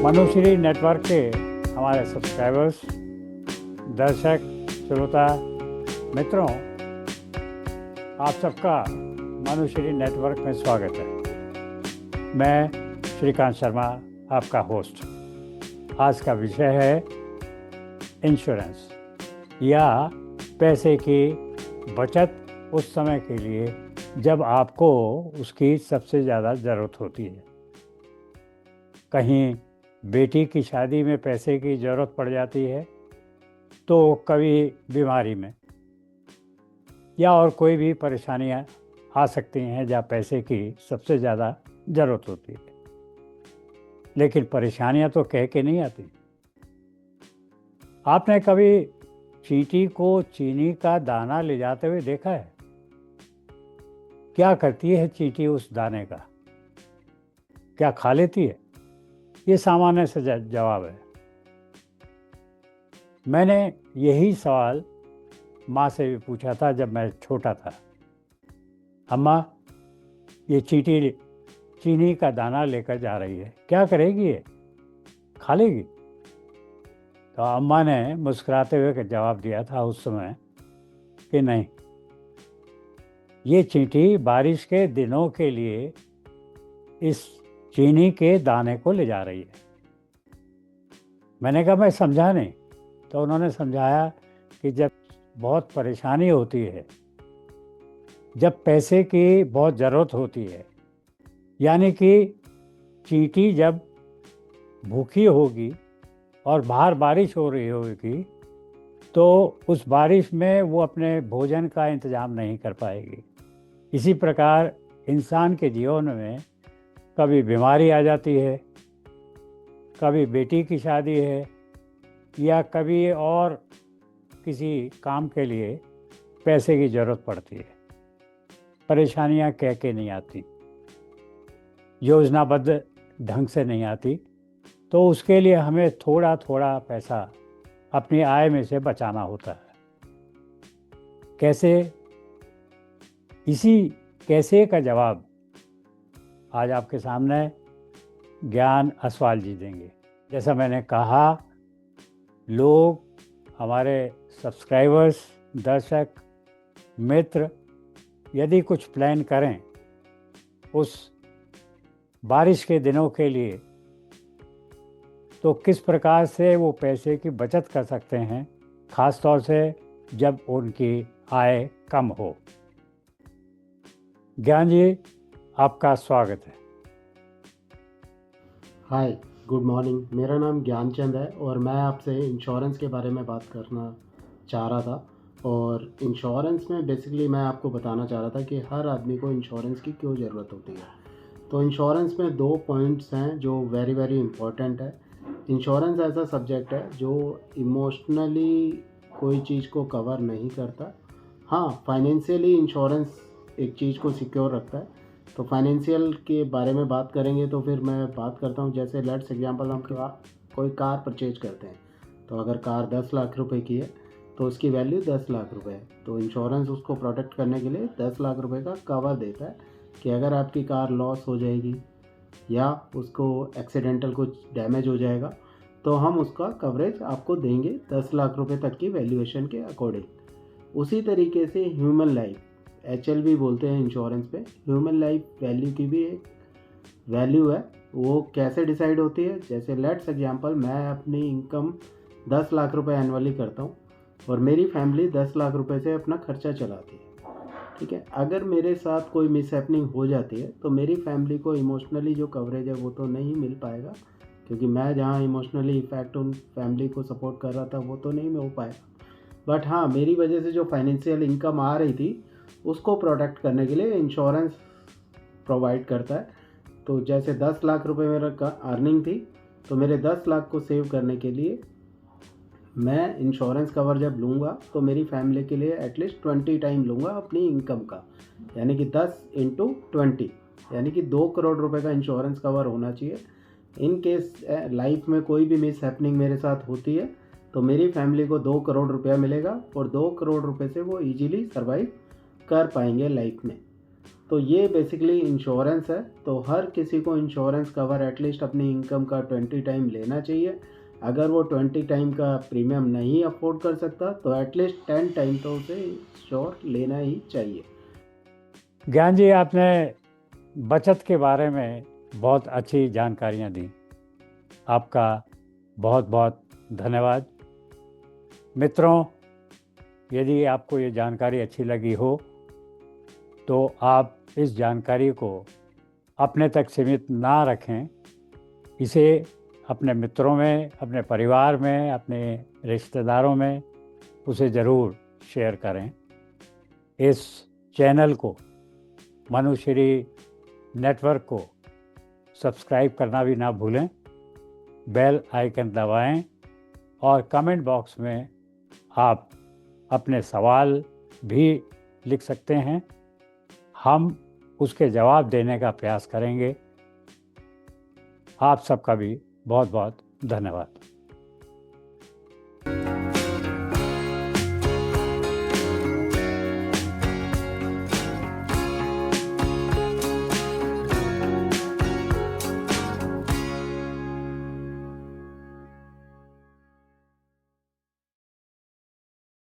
Manushree network के हमारे subscribers, दर्शक, श्रोता मित्रों, आप सबका मनुश्री नेटवर्क में स्वागत है। मैं श्रीकांत शर्मा, आपका होस्ट। आज का विषय है इंश्योरेंस या पैसे की बचत उस समय के लिए जब आपको उसकी सबसे ज़्यादा ज़रूरत होती है। कहीं बेटी की शादी में पैसे की ज़रूरत पड़ जाती है, तो कभी बीमारी में या और कोई भी परेशानियां आ सकती हैं जहाँ पैसे की सबसे ज़्यादा ज़रूरत होती है। लेकिन परेशानियां तो कह के नहीं आती। आपने कभी चींटी को चीनी का दाना ले जाते हुए देखा है? क्या करती है चींटी उस दाने का? क्या खा लेती है? ये सामान्य से जवाब है। मैंने यही सवाल माँ से भी पूछा था जब मैं छोटा था। अम्मा, ये चींटी चीनी का दाना लेकर जा रही है, क्या करेगी? ये खा लेगी? तो अम्मा ने मुस्कुराते हुए जवाब दिया था उस समय कि नहीं, ये चींटी बारिश के दिनों के लिए इस चीनी के दाने को ले जा रही है। मैंने कहा मैं समझा नहीं। तो उन्होंने समझाया कि जब बहुत परेशानी होती है, जब पैसे की बहुत ज़रूरत होती है, यानी कि चींटी जब भूखी होगी और बाहर बारिश हो रही होगी, तो उस बारिश में वो अपने भोजन का इंतज़ाम नहीं कर पाएगी। इसी प्रकार इंसान के जीवन में कभी बीमारी आ जाती है, कभी बेटी की शादी है, या कभी और किसी काम के लिए पैसे की ज़रूरत पड़ती है। परेशानियां कह के नहीं आती, योजनाबद्ध ढंग से नहीं आती, तो उसके लिए हमें थोड़ा थोड़ा पैसा अपनी आय में से बचाना होता है। कैसे? इसी कैसे का जवाब आज आपके सामने ज्ञान असवाल जी देंगे। जैसा मैंने कहा, लोग, हमारे सब्सक्राइबर्स, दर्शक मित्र यदि कुछ प्लान करें उस बारिश के दिनों के लिए, तो किस प्रकार से वो पैसे की बचत कर सकते हैं, ख़ास तौर से जब उनकी आय कम हो। ज्ञान जी, आपका स्वागत है। हाय, गुड मॉर्निंग। मेरा नाम ज्ञानचंद है और मैं आपसे इंश्योरेंस के बारे में बात करना चाह रहा था। और इंश्योरेंस में बेसिकली मैं आपको बताना चाह रहा था कि हर आदमी को इंश्योरेंस की क्यों ज़रूरत होती है। तो इंश्योरेंस में दो पॉइंट्स हैं जो वेरी वेरी इंपॉर्टेंट है। इंश्योरेंस ऐसा सब्जेक्ट है जो इमोशनली कोई चीज़ को कवर नहीं करता। हाँ, फाइनेंशियली इंश्योरेंस एक चीज़ को सिक्योर रखता है। तो फाइनेंशियल के बारे में बात करेंगे तो फिर मैं बात करता हूँ, जैसे लेट्स एग्जांपल हम कोई कार परचेज करते हैं, तो अगर कार 10 लाख रुपए की है तो उसकी वैल्यू 10 लाख रुपए है। तो इंश्योरेंस उसको प्रोटेक्ट करने के लिए 10 लाख रुपए का कवर देता है कि अगर आपकी कार लॉस हो जाएगी या उसको एक्सीडेंटल कुछ डैमेज हो जाएगा तो हम उसका कवरेज आपको देंगे 10 लाख रुपए तक की वैल्यूएशन के अकॉर्डिंग। उसी तरीके से ह्यूमन लाइफ, HLV बोलते हैं इंश्योरेंस पे, ह्यूमन लाइफ वैल्यू की भी एक वैल्यू है। वो कैसे डिसाइड होती है? जैसे लेट्स एग्जांपल, मैं अपनी इनकम 10 लाख रुपए एनुअली करता हूँ और मेरी फैमिली 10 लाख रुपए से अपना खर्चा चलाती है, ठीक है। अगर मेरे साथ कोई मिसहैपनिंग हो जाती है तो मेरी फैमिली को इमोशनली जो कवरेज है वो तो नहीं मिल पाएगा, क्योंकि मैं जहाँ इमोशनली इफेक्ट उन फैमिली को सपोर्ट कर रहा था वो तो नहीं हो पाएगा। बट हाँ, मेरी वजह से जो फाइनेंशियल इनकम आ रही थी उसको प्रोटेक्ट करने के लिए इंश्योरेंस प्रोवाइड करता है। तो जैसे 10 लाख रुपए मेरा अर्निंग थी, तो मेरे 10 लाख को सेव करने के लिए मैं इंश्योरेंस कवर जब लूँगा तो मेरी फैमिली के लिए एटलीस्ट 20 टाइम लूँगा अपनी इनकम का, यानी कि 10 × 20, यानी कि 2 करोड़ रुपए का इंश्योरेंस कवर होना चाहिए। इन केस लाइफ में कोई भी मिस हैपनिंग मेरे साथ होती है तो मेरी फैमिली को 2 करोड़ रुपया मिलेगा और 2 करोड़ रुपए से वो ईजिली सर्वाइव कर पाएंगे लाइफ में। तो ये बेसिकली इंश्योरेंस है। तो हर किसी को इंश्योरेंस कवर एटलीस्ट अपनी इनकम का 20 टाइम लेना चाहिए। अगर वो 20 टाइम का प्रीमियम नहीं अफोर्ड कर सकता तो एटलीस्ट 10 टाइम तो उसे इंश्योर लेना ही चाहिए। ज्ञान जी, आपने बचत के बारे में बहुत अच्छी जानकारियाँ दी। आपका बहुत बहुत धन्यवाद। मित्रों, यदि आपको ये जानकारी अच्छी लगी हो तो आप इस जानकारी को अपने तक सीमित ना रखें। इसे अपने मित्रों में, अपने परिवार में, अपने रिश्तेदारों में उसे ज़रूर शेयर करें। इस चैनल को, मनुश्री नेटवर्क को सब्सक्राइब करना भी ना भूलें। बेल आइकन दबाएं और कमेंट बॉक्स में आप अपने सवाल भी लिख सकते हैं। हम उसके जवाब देने का प्रयास करेंगे। आप सबका भी बहुत बहुत धन्यवाद।